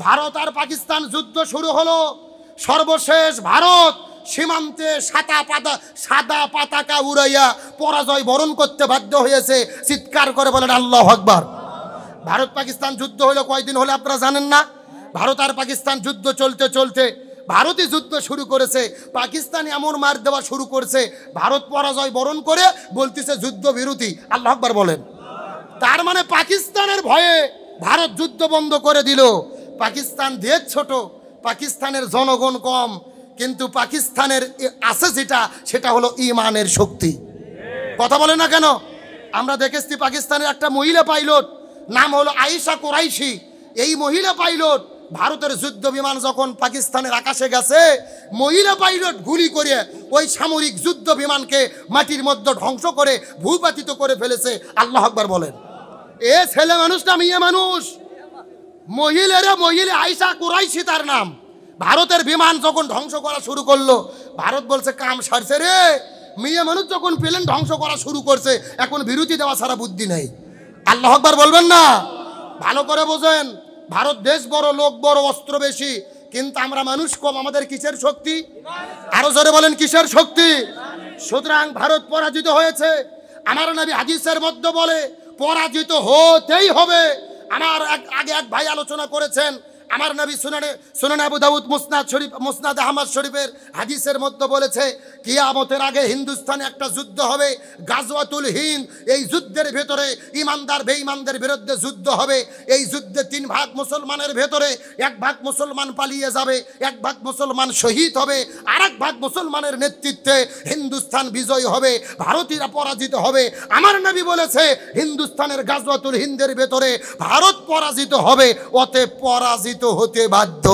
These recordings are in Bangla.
ভারত আর পাকিস্তান যুদ্ধ শুরু হলো। সর্বশেষ ভারত সীমান্তে সাদা পতাকা উড়াইয়া পরাজয় বরণ করতে বাধ্য হয়েছে। চিৎকার করে বলেন আল্লাহু আকবার। ভারত পাকিস্তান যুদ্ধ হলো কয়দিন হলো আপনারা জানেন না? ভারত আর পাকিস্তান যুদ্ধ চলতে চলতে ভারতই যুদ্ধ শুরু করেছে, পাকিস্তান এমন মার দেওয়া শুরু করছে, ভারত পরাজয় বরণ করে বলতেছে যুদ্ধ বিরতি। আল্লাহু আকবার বলেন। তার মানে পাকিস্তানের ভয়ে ভারত যুদ্ধ বন্ধ করে দিল। পাকিস্তান দেশ ছোট, পাকিস্তানের জনগণ কম, কিন্তু পাকিস্তানের আছে যেটা, সেটা হলো ইমানের শক্তি। কথা বলে না কেন? আমরা দেখেছি পাকিস্তানের একটা মহিলা পাইলট, নাম হলো আয়েশা কুরাইশি। এই মহিলা পাইলট ভারতের যুদ্ধ বিমান যখন পাকিস্তানের আকাশে গেছে, মহিলা পাইলট গুলি করে ওই সামরিক যুদ্ধ বিমানকে মাটির মধ্যে ধ্বংস করে ভূপাতিত করে ফেলেছে। আল্লাহু আকবার বলেন। এ ছেলে মানুষটা মেয়ে মানুষ, মহিলা আয়েশা কুরাইশি তার নাম। ভারতের বিমান যখন ধ্বংস করা শুরু করলো, ভারত বলছে কাম সারছে রে, মেয়ে মানুষ যখন প্লেন ধ্বংস করা শুরু করছে, এখন বিরতি দেওয়া ছাড়া বুদ্ধি নেই। আল্লাহু আকবার বলবেন না? ভালো করে বোঝেন, ভারত দেশ বড়, লোক বড়, অস্ত্র বেশি, কিন্তু আমরা মানুষ কম। আমাদের কিসের শক্তি? আরো জোরে বলেন কিসের শক্তি? সুতরাং ভারত পরাজিত হয়েছে। আমার নবী হাদিসের মধ্যে বলে পরাজিত হতেই হবে। আমার আগে এক ভাই আলোচনা করেছেন, আমার নবী সুনানে আবু দাউদ মুসনাদ আহমদ শরীফের হাদিসের মধ্যে বলেছে কিয়ামতের আগে হিন্দুস্তানে একটা যুদ্ধ হবে, গাজওয়াতুল হিন্দ। এই যুদ্ধের ভেতরে ইমানদার বেঈমানদের বিরুদ্ধে যুদ্ধ হবে। এই যুদ্ধে 3 ভাগ মুসলমানের ভেতরে 1 ভাগ মুসলমান পালিয়ে যাবে, 1 ভাগ মুসলমান শহীদ হবে, আর 1 ভাগ মুসলমানের নেতৃত্বে হিন্দুস্তান বিজয় হবে, ভারতীয়রা পরাজিত হবে। আমার নবী বলেছে হিন্দুস্তানের গাজওয়াতুল হিন্দের ভেতরে ভারত পরাজিত হবে, অতএব পরাজিত হতে বাধ্য।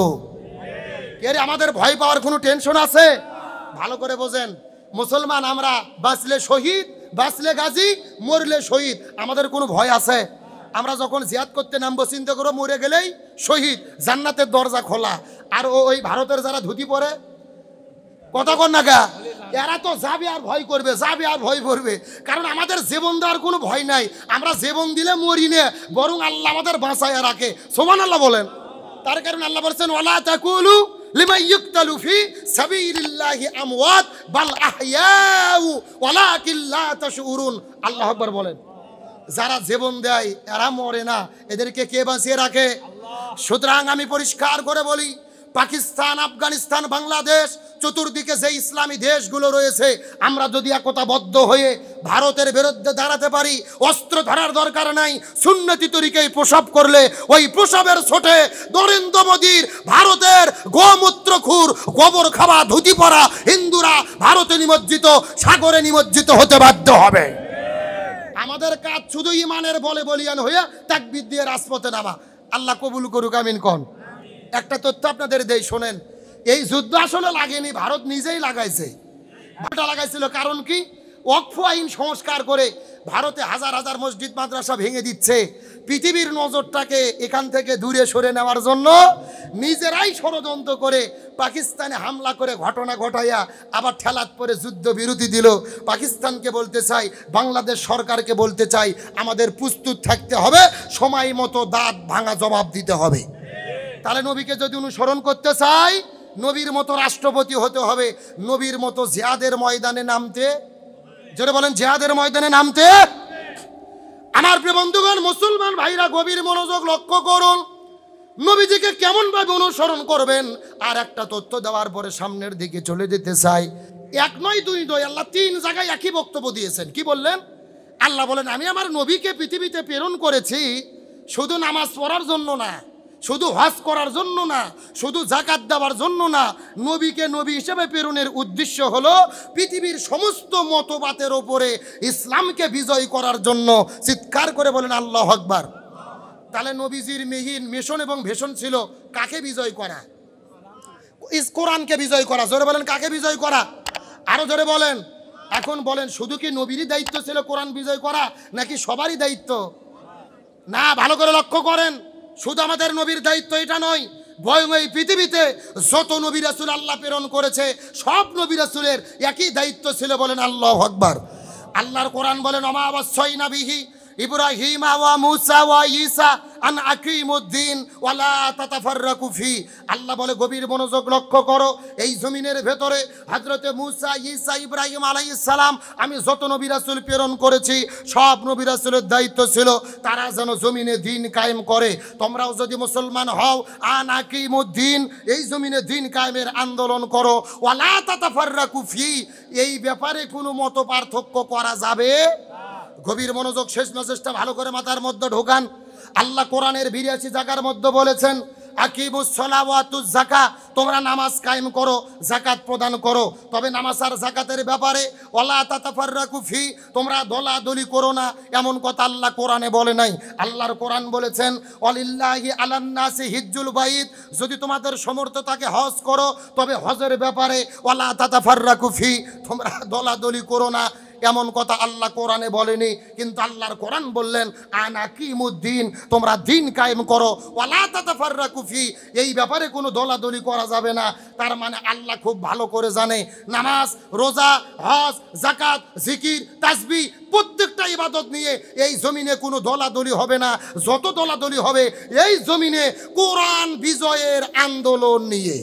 এর আমাদের ভয় পাওয়ার কোনো টেনশন আছে? ভালো করে বোঝেন, মুসলমান আমরা বাঁচলে শহীদ, বাঁচলে গাজী, মরলে শহীদ। আমাদের কোনো ভয় আছে? আমরা যখন জিহাদ করতে নামবো চিন্তা করো মরে গেলেই শহীদ, জান্নাতের দরজা খোলা। আর ওই ভারতের যারা ধুতি পরে, কথা কন না গা, এরা তো যাবে আর ভয় করবে, যাবে আর ভয় করবে। কারণ আমাদের জীবন দেওয়ার কোনো ভয় নাই। আমরা জীবন দিলে মরি না, বরং আল্লাহ আমাদের বাঁচায় রাখে। সুবহানাল্লাহ বলেন। তার কারণে আল্লাহ বলেছেন ওয়ালা তাকুলু লিমান ইউকতালু ফি সাবিলিল্লাহি আমওয়াত বাল আহইয়াউ ওয়ালাকিন লা তাশউরুন। আল্লাহু আকবার বলেন। যারা জীবন দেয় এরা মরে না, এদেরকে কে বাঁচিয়ে রাখে? সুতরাং আমি পরিষ্কার করে বলি, পাকিস্তান, আফগানিস্তান, বাংলাদেশ, চতুর্দিকে যে ইসলামী দেশগুলো রয়েছে, আমরা যদি একতাবদ্ধ হয়ে ভারতের বিরুদ্ধে দাঁড়াতে পারি, অস্ত্র ধরার দরকার নাই। সুন্নতি তরিকায় প্রসব করলে ওই প্রসবের ছোটে নরেন্দ্র মোদীর ভারতের গোমূত্রখুর, গোবর খাওয়া, ধুতি পরা হিন্দুরা ভারতে নিমজ্জিত, সাগরে নিমজ্জিত হতে বাধ্য হবে। আমাদের কাজ শুধু ইমানের বলে বলিয়ান হইয়া তাকবীর দিয়ে রাজপথে নামা। আল্লাহ কবুল করুক, আমিন কোন। একটা তথ্য আপনাদের দেই, শোনেন। এই যুদ্ধ আসলে লাগেনি, ভারত নিজেই লাগাইছে। লাগাইছিল কারণ কি? ওয়াকফ আইন সংস্কার করে ভারতে হাজার হাজার মসজিদ মাদ্রাসা ভেঙে দিচ্ছে। পৃথিবীর নজরটাকে এখান থেকে দূরে সরে নেওয়ার জন্য নিজেরাই ষড়যন্ত্র করে পাকিস্তানে হামলা করে ঘটনা ঘটাইয়া আবার ঠেলাত পরে যুদ্ধ বিরতি দিল। পাকিস্তানকে বলতে চাই, বাংলাদেশ সরকারকে বলতে চাই, আমাদের প্রস্তুত থাকতে হবে, সময় মতো দাঁত ভাঙা জবাব দিতে হবে। তাহলে নবীকে যদি অনুসরণ করতে চাই, নবীর মতো রাষ্ট্রপতি হতে হবে, নবীর মতো জিহাদের ময়দানে নামতে, জোরে বলেন জিহাদের ময়দানে নামতে। আমার প্রিয় বন্ধুগণ, মুসলমান ভাইরা গভীর মনোযোগ লক্ষ্য করুন, নবীজিকে কেমন ভাবে অনুসরণ করবেন। আর একটা তথ্য দেওয়ার পরে সামনের দিকে চলে যেতে চাই। 1 নয় 2 নয়, আল্লাহ 3 জায়গায় একই বক্তব্য দিয়েছেন। কি বললেন? আল্লাহ বলেন আমি আমার নবীকে পৃথিবীতে প্রেরণ করেছি শুধু নামাজ পড়ার জন্য না, শুধু হজ করার জন্য না, শুধু যাকাত দেওয়ার জন্য না। নবীকে নবী হিসেবে প্রেরণের উদ্দেশ্য হলো পৃথিবীর সমস্ত মতবাদের ওপরে ইসলামকে বিজয় করার জন্য। চিৎকার করে বলেন আল্লাহু আকবার। তাহলে নবীজির মিশন এবং ভীষণ ছিল কাকে বিজয় করা? কোরআনকে বিজয় করা। জোরে বলেন কাকে বিজয় করা? আরো জোরে বলেন। এখন বলেন শুধু কি নবীরই দায়িত্ব ছিল কোরআন বিজয় করা, নাকি সবারই দায়িত্ব? না, ভালো করে লক্ষ্য করেন, শুধু আমাদের নবীর দায়িত্ব এটা নয়, বরং এই পৃথিবীতে যত নবী রাসূল আল্লাহ প্রেরণ করেছে সব নবী রাসূলের একই দায়িত্ব ছিল। বলেন আল্লাহু আকবার। আল্লাহর কোরআন বলেন ওমা ওয়াসাইনা বিহি ইব্রাহিম ওয়া মুসা ওয়া ঈসা আন আকিমুদ্দিন ওয়া লা তাতাফাররাকু ফি। আল্লাহ বলে গভীর মনোযোগ লক্ষ্য করো, এই জমিনের ভেতরে হযরতে মুসা, ঈসা, ইব্রাহিম আলাইহিস সালাম আমি যত নবী রাসূল প্রেরণ করেছি সব নবী রাসূলের দায়িত্ব ছিল তারা যেন জমিনে দ্বীন কায়েম করে। তোমরাও যদি মুসলমান হও আন আকিমুদ্দিন, এই জমিনে দ্বীন কায়েমের আন্দোলন করো। ওয়া লা তাতাফাররাকু ফি, এই ব্যাপারে কোনো মত পার্থক্য করা যাবে। গভীর মনোযোগ, শেষ মেসেজটা ভালো করে মাথার মধ্যে ঢোকান। আল্লাহ কোরআনের ৮২ জায়গার মধ্যে বলেছেন আকিমুস সালাওয়াতুজ যাকাত, তোমরা নামাজ কায়েম করো, যাকাত প্রদান করো। তবে নামাজ আর যাকাতের ব্যাপারে ওয়ালা তাতাফাররাকু ফি, তোমরা দলাদলি করো না, এমন কথা আল্লাহ কোরআনে বলে নাই। আল্লাহর কোরআন বলেছেন ওয়ালিল্লাহি আলান নাসি হিজ্জুল বাইত, যদি তোমাদের সামর্থ্য থাকে হজ করো, তবে হজের ব্যাপারে ওয়ালা তাতাফাররাকু ফি, তোমরা দলাদলি করো না, এমন কথা আল্লাহ কোরআনে বলেনি। কিন্তু আল্লাহর কোরআন বললেন আনাকিমুদ্দিন, তোমরা দিন কায়েম করো, ওয়ালা তাতাফাররাকু ফি, এই ব্যাপারে কোনো দলাদলি করা যাবে না। তার মানে আল্লাহ খুব ভালো করে জানে নামাজ, রোজা, হজ, যাকাত, জিকির, তাসবিহ প্রত্যেকটা ইবাদত নিয়ে এই জমিনে কোনো দলাদলি হবে না। যত দলাদলি হবে এই জমিনে কোরআন বিজয়ের আন্দোলন নিয়ে।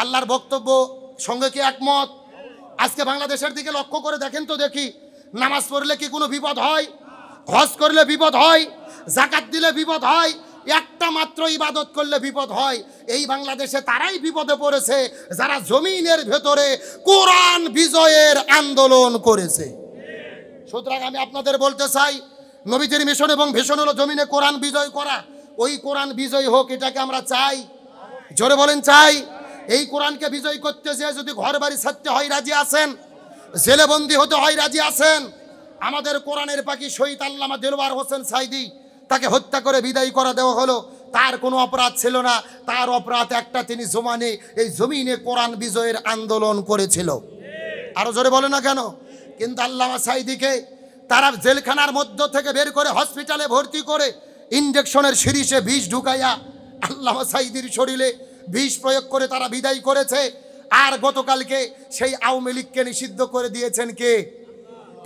আল্লাহর বক্তব্য সঙ্গে কি একমত? আজকে বাংলাদেশের দিকে লক্ষ্য করে দেখেন তো দেখি, নামাজ পড়লে কি কোনো বিপদ হয়? হজ করলে বিপদ হয়? যাকাত দিলে বিপদ হয়? একটা মাত্র ইবাদত করলে বিপদ হয়। এই বাংলাদেশে তারাই বিপদে পড়েছে যারা জমিনের ভেতরে কোরআন বিজয়ের আন্দোলন করেছে। সুতরাং আমি আপনাদের বলতে চাই, নবীজির মিশন এবং ভিশন হলো জমিনে কোরআন বিজয় করা। ওই কোরআন বিজয় হোক, এটাকে আমরা চাই। জোরে বলেন চাই। এই কোরআনকে বিজয় করতে যেয়ে যদি ঘর বাড়ি ছাড়তে হয় রাজি আছেন, জেলেবন্দি হতে হয় রাজি আছেন। আমাদের কোরআনের পাখি শহীদ আল্লামা দেলওয়ার হোসেন সাইদি, তাকে হত্যা করে বিদায় করা দেওয়া হলো। তার কোনো অপরাধ ছিল না, তার অপরাধ একটা, তিনি এই জমিনে কোরআন বিজয়ের আন্দোলন করেছিল। আরো জোরে বলে না কেন? কিন্তু আল্লামা সাইদিকে তারা জেলখানার মধ্য থেকে বের করে হসপিটালে ভর্তি করে ইনজেকশনের সিরিজে বিষ ঢুকাইয়া আল্লামা সাইদির শরীরে বিষ প্রয়োগ করে তারা বিদায় করেছে। আর গতকালকে সেই আওয়ামী লীগকে নিষিদ্ধ করে দিয়েছেন কে?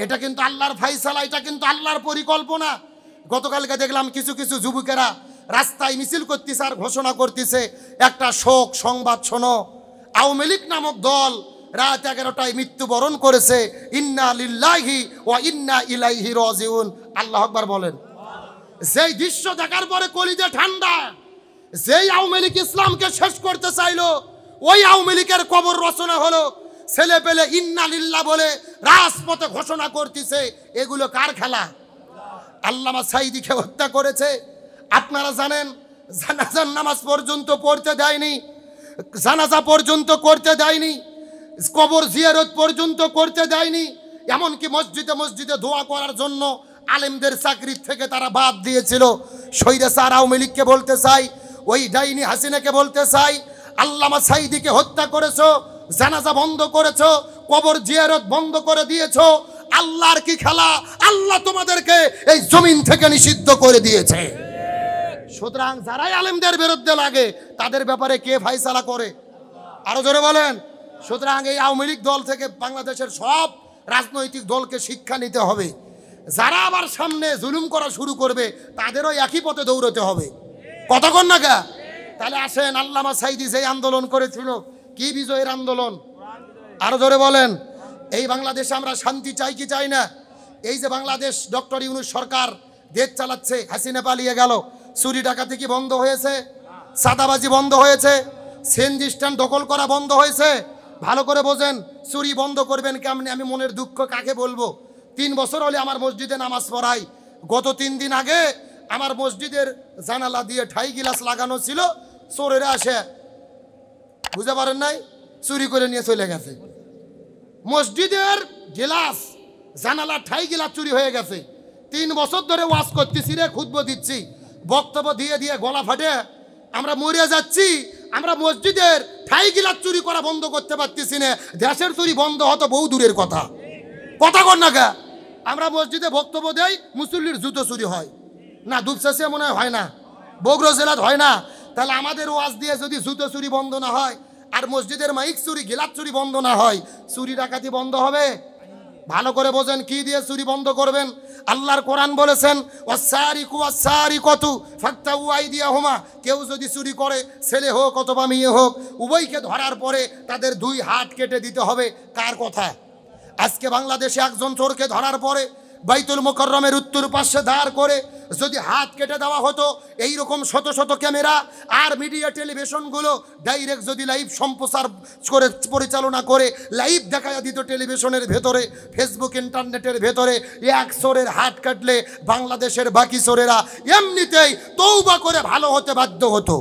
এটা কিন্তু আল্লাহর ফায়সালা, এটা কিন্তু আল্লাহর পরিকল্পনা। গতকালকে দেখলাম কিছু কিছু যুবকেরা রাস্তায় মিছিল করতেছে আর ঘোষণা করতেছে একটা শোক সংবাদ, শোনো, আওয়ামী লীগ নামক দল রাত 11টায় মৃত্যুবরণ করেছে। ইন্না লিল্লাহি ওয়া ইন্না ইলাইহি রাজিউন। আল্লাহু আকবার বলেন। যেই দৃশ্য দেখার পরে কলিজা ঠান্ডা। যেই আওয়ামী লীগ ইসলামকে শেষ করতে চাইলো, ওই আওয়ামী লীগের কবর রচনা হলো। ছেলে পেলে ইন্না লিল্লাহ বলে রাজপথে ঘোষণা করতেছে। এগুলো কার খেলা? আল্লামা সাইদিকে হত্যা করেছে। আপনারা জানেন জানাজার নামাজ পর্যন্ত পড়তে দেয়নি, জানাজা পর্যন্ত করতে দেয়নি, কবর জিয়ারত পর্যন্ত করতে দেয়নি। এমনকি মসজিদে মসজিদে দোয়া করার জন্য আলেমদের চাকরির থেকে তারা বাদ দিয়েছিল। স্বৈরাচার আওয়ামী লীগকে বলতে চাই, ওই ডাইনি হাসিনাকে বলতে চাই, আল্লামা সাইদিকে হত্যা করেছো, জানাজা বন্ধ করেছো, কবর জিয়ারত বন্ধ করে দিয়েছো। আল্লাহর কি খেলা? আল্লাহ তোমাদেরকে এই জমিন থেকে নিষিদ্ধ করে দিয়েছে। সুতরাং যারাই আলেমদের বিরুদ্ধে লাগে তাদের ব্যাপারে কে ফায়সালা করে? আরো জোরে বলেন। সুতরাং এই আওয়ামী লীগ দল থেকে বাংলাদেশের সব রাজনৈতিক দলকে শিক্ষা নিতে হবে। যারা আবার সামনে জুলুম করা শুরু করবে তাদেরও একই পথে দৌড়তে হবে। কতক্ষণ না গা? তাহলে আসেন, আল্লামা সাইদি যে আন্দোলন করেছিল, কি বিজয়ের আন্দোলন? আরো জোরে বলেন। এই বাংলাদেশে আমরা শান্তি চাই কি চাই না? এই যে বাংলাদেশ ডক্টর ইউনূস সরকার দেশ চালাচ্ছে, হাসিনা পালিয়ে গেল, চুরি ডাকাতি কি বন্ধ হয়েছে? সাদাবাজি বন্ধ হয়েছে? সিএনজি স্ট্যান্ড দখল করা বন্ধ হয়েছে? ভালো করে বোঝেন। চুরি বন্ধ করবেন কেমনে? আমি মনের দুঃখ কাকে বলবো? 3 বছর হলে আমার মসজিদে নামাজ পড়াই। গত 3 দিন আগে আমার মসজিদের জানালা দিয়ে ঠাই গিলাস লাগানো ছিল, চোরেরা আসে, বুঝতে পারেন নাই, চুরি করে নিয়ে চলে গেছে। মসজিদের গিলাস, জানালা ঠাই গিলাস চুরি হয়ে গেছে। 3 বছর ধরে ওয়াজ করতেছি রে, খুতবা দিচ্ছি, বক্তব্য দিয়ে দিয়ে গলা ফাটে, আমরা মরে যাচ্ছি। আমরা মসজিদের ঠাই গিলাস চুরি করা বন্ধ করতে পারতেছি না। দেশের চুরি বন্ধ হতো বহু দূরের কথা। কথা কর না গা? আমরা মসজিদে বক্তব্য দেই, মুসল্লির জুতো চুরি হয় না? দুপচাষে মনে হয় না, বগুড়া জেলাত হয় না? তাহলে আমাদের ওয়াজ দিয়ে যদি জুতো চুরি বন্ধ না হয়, আর মসজিদের মাইক চুরি, গিলাস চুরি বন্ধ না হয়, চুরি ডাকাতি বন্ধ হবে? ভালো করে বোঝেন কি দিয়ে চুরি বন্ধ করবেন। আল্লাহর কোরআন বলেছেন ওয়াসারিকু ওয়াসারিকাতু ফাকতাউ আইদিয়াহুমা, কেউ যদি চুরি করে ছেলে হোক অথবা মেয়ে হোক উভয়কে ধরার পরে তাদের দুই হাত কেটে দিতে হবে। কার কথা? আজকে বাংলাদেশে একজন চোরকে ধরার পরে বাইতুল মুকাররমের উত্তর পাশে দাঁড় করে যদি হাত কেটে দেওয়া হতো, এই রকম শত শত ক্যামেরা আর মিডিয়া টেলিভিশনগুলো ডাইরেক্ট যদি লাইভ সম্প্রচার করে পরিচালনা করে লাইভ দেখা দিত টেলিভিশনের ভেতরে, ফেসবুক ইন্টারনেটের ভেতরে, এক চোরের হাত কাটলে বাংলাদেশের বাকি চোরেরা এমনিতেই তৌবা করে ভালো হতে বাধ্য হতো।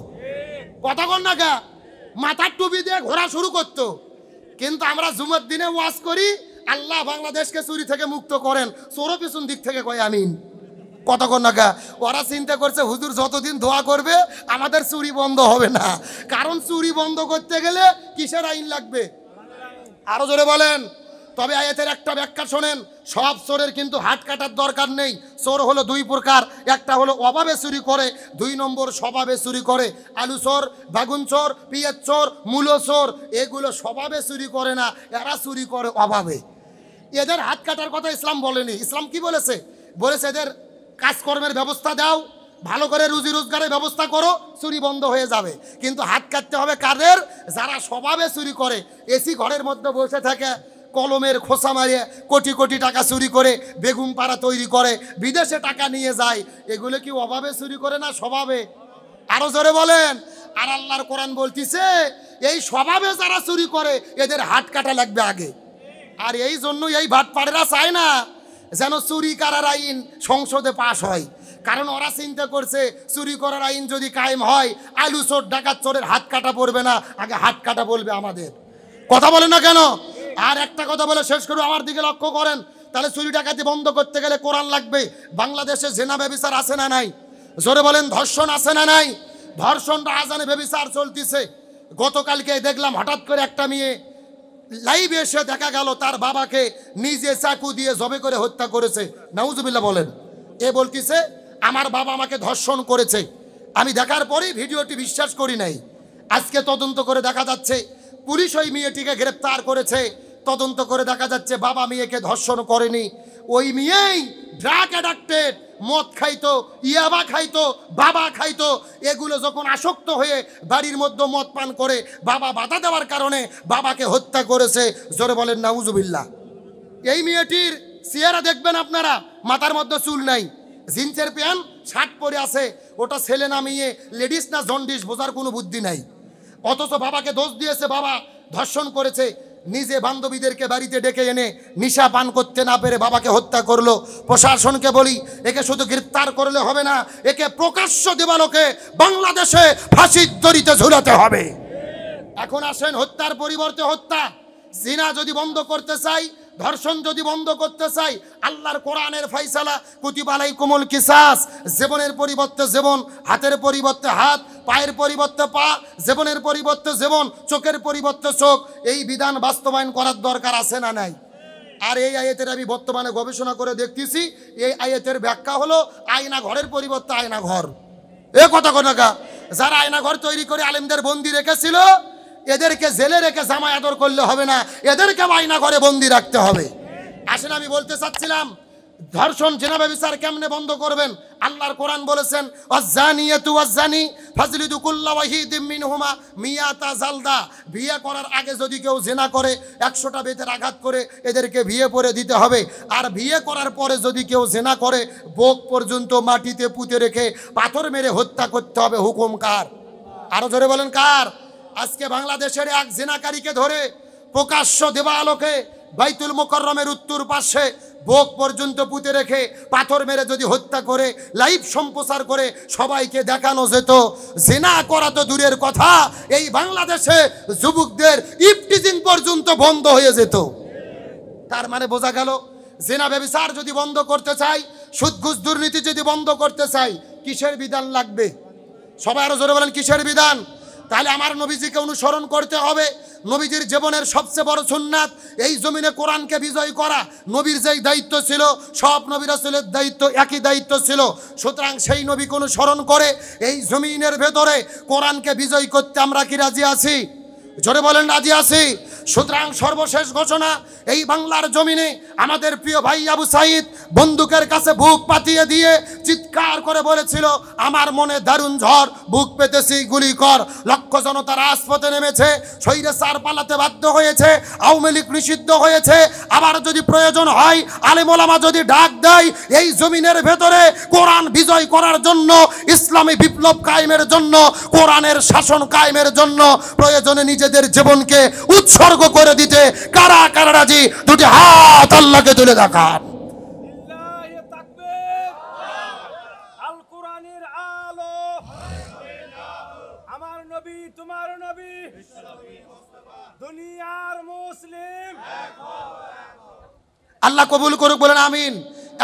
কথা কন না গা, মাথার টুপি দিয়ে ঘোরা শুরু করতো। কিন্তু আমরা জুমার দিনে ওয়াজ করি আল্লাহ বাংলাদেশকে চুরি থেকে মুক্ত করেন, চোরও পিছন দিক থেকে কয় আমিন। কতক্ষণ নাকা ওরা চিন্তা করছে হুজুর যতদিন দোয়া করবে আমাদের চুরি বন্ধ হবে না, কারণ চুরি বন্ধ করতে গেলে কিসের আইন লাগবে? আরো জোরে বলেন। তবে আয়াতের একটা ব্যাখ্যা শোনেন, সব চোরের কিন্তু হাত কাটার দরকার নেই। চোর হলো দুই প্রকার, একটা হলো অভাবে চুরি করে, দুই নম্বর স্বভাবে চুরি করে। আলু চোর, বাগুন চোর, পিঁয়াজ চোর, মূলো চোর, এগুলো স্বভাবে চুরি করে না, এরা চুরি করে অভাবে। এদের হাত কাটার কথা ইসলাম বলেনি। ইসলাম কি বলেছে? বলেছে এদের কাজকর্মের ব্যবস্থা দাও, ভালো করে রুজি রোজগারের ব্যবস্থা করো, চুরি বন্ধ হয়ে যাবে। কিন্তু হাত কাটতে হবে কাদের? যারা স্বভাবে চুরি করে। এসি ঘরের মধ্যে বসে থাকে, কলমের খোসা মারিয়ে কোটি কোটি টাকা চুরি করে বেগুন পাড়া তৈরি করে, বিদেশে টাকা নিয়ে যায়, এগুলো কি অভাবে চুরি করে না স্বভাবে? আরো জোরে বলেন। আর আল্লাহর কোরআন বলতিছে এই স্বভাবে যারা চুরি করে এদের হাত কাটা লাগবে আগে। আর এই জন্য এই ভাটপাড়েরা চায় না যেন চুরি করার আইন সংসদে পাশ হয়, কারণ ওরা চিন্তা করছে চুরি করার আইন যদি কায়েম হয় আলু চোর ডাকাত চোরের হাত কাটা পড়বে না, আগে হাত কাটা বলবে আমাদের। কথা বলে না কেন? আর একটা কথা বলে শেষ করবো, আমার দিকে লক্ষ্য করেন। তাহলে চুরি ডাকাতি বন্ধ করতে গেলে কোরআন লাগবে। বাংলাদেশে জেনা ব্যভিচার আছে না নাই? জোরে বলেন। ধর্ষণ আছে না নাই? ধর্ষণ রাজানে ব্যভিচার চলতেছে। গতকালকে দেখলাম হঠাৎ করে একটা মেয়ে লাইভে এসে দেখা গেল তার বাবাকে নিজে চাকু দিয়ে জবে করে হত্যা করেছে। নাউজুবিল্লাহ বলেন। এ বলতেছে আমার বাবা আমাকে ধর্ষণ করেছে। আমি দেখার পরেই ভিডিওটি বিশ্বাস করি নাই। আজকে তদন্ত করে দেখা যাচ্ছে পুলিশ ওই মেয়েটিকে গ্রেপ্তার করেছে। তদন্ত করে দেখা যাচ্ছে বাবা মেয়েকে ধর্ষণ করেনি, ওই মেয়েই ড্রাগ অ্যাডিক্টেড, মদ খাইতো, ইয়াবা খাইতো, বাবা খাইতো। এগুলো যখন আসক্ত হয়ে বাড়ির মধ্যে মদ পান করে বাবা বাধা দেওয়ার কারণে বাবাকে হত্যা করেছে। জোরে বলেন নাউজুবিল্লাহ। এই মেয়েটির চেহারা দেখবেন আপনারা, মাথার মধ্যে চুল নাই, জিন্সের প্যান্ট শার্ট পরে আছে। ওটা ছেলে না মেয়ে, লেডিস না জন্ডিস বোঝার কোনো বুদ্ধি নাই। অথচ বাবাকে দোষ দিয়েছে বাবা ধর্ষণ করেছে। নিজে বান্ধবীদেরকে বাড়িতে ডেকে এনে নিশা পান করতে না পেরে বাবাকে হত্যা করলো। প্রশাসনকে বলি একে শুধু গ্রেপ্তার করলে হবে না, একে প্রকাশ্য দিবালোকে বাংলাদেশে ফাঁসির দড়িতে ঝুলাতে হবে। এখন আসেন হত্যার পরিবর্তে হত্যা। জিনা যদি বন্ধ করতে চাই, ধর্ষণ যদি বন্ধ করতে চাই, আল্লাহর কোরআনের ফয়সালা কুতিবা আলাইকুমুল কিসাস, জীবনের পরিবর্তে জীবন, হাতের পরিবর্তে হাত, পায়ের পরিবর্তে পা, জীবনের পরিবর্তে জীবন, চোখের পরিবর্তে চোখ। এই বিধান বাস্তবায়ন করার দরকার আছে না নাই? আর এই আয়াতের আমি বর্তমানে গবেষণা করে দেখতেছি, এই আয়াতের ব্যাখ্যা হলো আয়না ঘরের পরিবর্তে আয়না ঘর। এ কথা কোনাকা যারা আয়না ঘর তৈরি করে আলেমদের বন্দি রেখেছিল, এদেরকে জেলে রেখে জামাই আদর করলে হবে না, এদেরকে আয়না ঘরে বন্দি রাখতে হবে। আসলে আমি বলতে চাচ্ছিলাম ধর্ষণ জেনা ব্যভিচার কেমনে বন্ধ করবেন? আল্লাহর কোরআন বলেছেন ওয়াজ্জানিয়াতু ওয়াজ্জানি ফাজলিদু কুল্লা ওয়াহিদিম মিনহুমা মিয়াতা জালদা। বিয়ে করার আগে যদি কেউ জেনা করে 100টা বেতের আঘাত করে এদেরকে বিয়ে পরে দিতে হবে। আর বিয়ে করার পরে যদি কেউ জেনা করে বুক পর্যন্ত মাটিতে পুঁতে রেখে পাথর মেরে হত্যা করতে হবে। হুকুম কার? আরো জোরে বলেন কার? আজকে বাংলাদেশের এক জেনাকারীকে ধরে প্রকাশ্য দেবালোকে বাইতুল মুকাররমের উত্তর পাশে বুক পর্যন্ত পুঁতে রেখে পাথর মেরে যদি হত্যা করে লাইভ সম্প্রচার করে সবাইকে দেখানো যেত, জেনা করা তো দূরের কথা, এই বাংলাদেশে যুবকদের ইফটিজিং পর্যন্ত বন্ধ হয়ে যেত। তার মানে বোঝা গেল জেনা ব্যভিচার যদি বন্ধ করতে চাই, সুদ ঘুষ দুর্নীতি যদি বন্ধ করতে চাই, কিসের বিধান লাগবে? সবাই আরো জোরে বলেন কিসের বিধান? তাহলে আমার নবীজিকে অনুসরণ করতে হবে। নবীজির জীবনের সবচেয়ে বড় সুন্নাত এই জমিনে কোরআনকে বিজয় করা। নবীর যেই দায়িত্ব ছিল সব নবী রাসূলের দায়িত্ব একই দায়িত্ব ছিল। সুতরাং সেই নবীকে অনুসরণ করে এই জমিনের ভেতরে কোরআনকে বিজয় করতে আমরা কি রাজি আছি? জোরে বলেন রাজি আছি? সুতরাং সর্বশেষ ঘোষণা, এই বাংলার জমিনে আমাদের প্রিয় ভাই আবু সাইদ বন্দুকের কাছে বুক পাতিয়ে দিয়ে চিৎকার করে বলেছিল, আমার মনে দারুণ ঝড়, বুক পেতেছি, গুলি কর। লক্ষ জনতা রাজপথে নেমেছে, স্বৈরাচার পালাতে বাধ্য হয়েছে, আওয়ামী লীগ নিষিদ্ধ হয়েছে। আবার যদি প্রয়োজন হয়, আলেম ওলামা যদি ডাক দেয়, এই জমিনের ভেতরে কোরআন বিজয় করার জন্য, ইসলামী বিপ্লব কায়েমের জন্য, কোরআনের শাসন কায়েমের জন্য প্রয়োজনে নিজেদের জীবনকে উৎসর্গ করে দিতে কারা কারা রাজি? দুটি হাত আল্লাহকে তুলে দেখান। আল কোরআনের আলো, আমার নবী তোমার নবী, দুনিয়ার মুসলিম। আল্লাহ কবুল করুক, বলেন আমিন।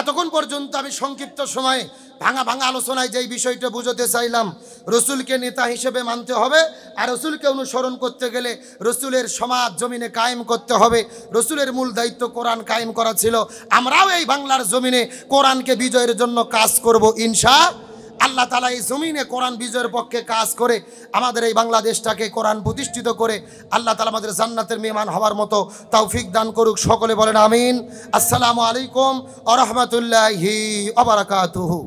এতক্ষণ পর্যন্ত আমি সংক্ষিপ্ত সময়ে ভাঙা ভাঙা আলোচনায় যেই বিষয়টা বুঝতে চাইলাম, রসুলকে নেতা হিসেবে মানতে হবে, আর রসুলকে অনুসরণ করতে গেলে রসুলের সমাজ জমিনে কায়েম করতে হবে। রসুলের মূল দায়িত্ব কোরআন কায়েম করা ছিল। আমরাও এই বাংলার জমিনে কোরআনকে বিজয়ের জন্য কাজ করব ইনশাআল্লাহ। আল্লাহ তাআলা এই জমিনে কোরআন বিজয়ের পক্ষে কাজ করে আমাদের এই বাংলাদেশটাকে কোরআন প্রতিষ্ঠিত করে আল্লাহ তাআলা আমাদের জান্নাতের মেহমান হওয়ার মতো তৌফিক দান করুক। সকলে বলেন আমিন। আসসালামু আলাইকুম ওয়া রাহমাতুল্লাহি ওয়া বারাকাতুহু।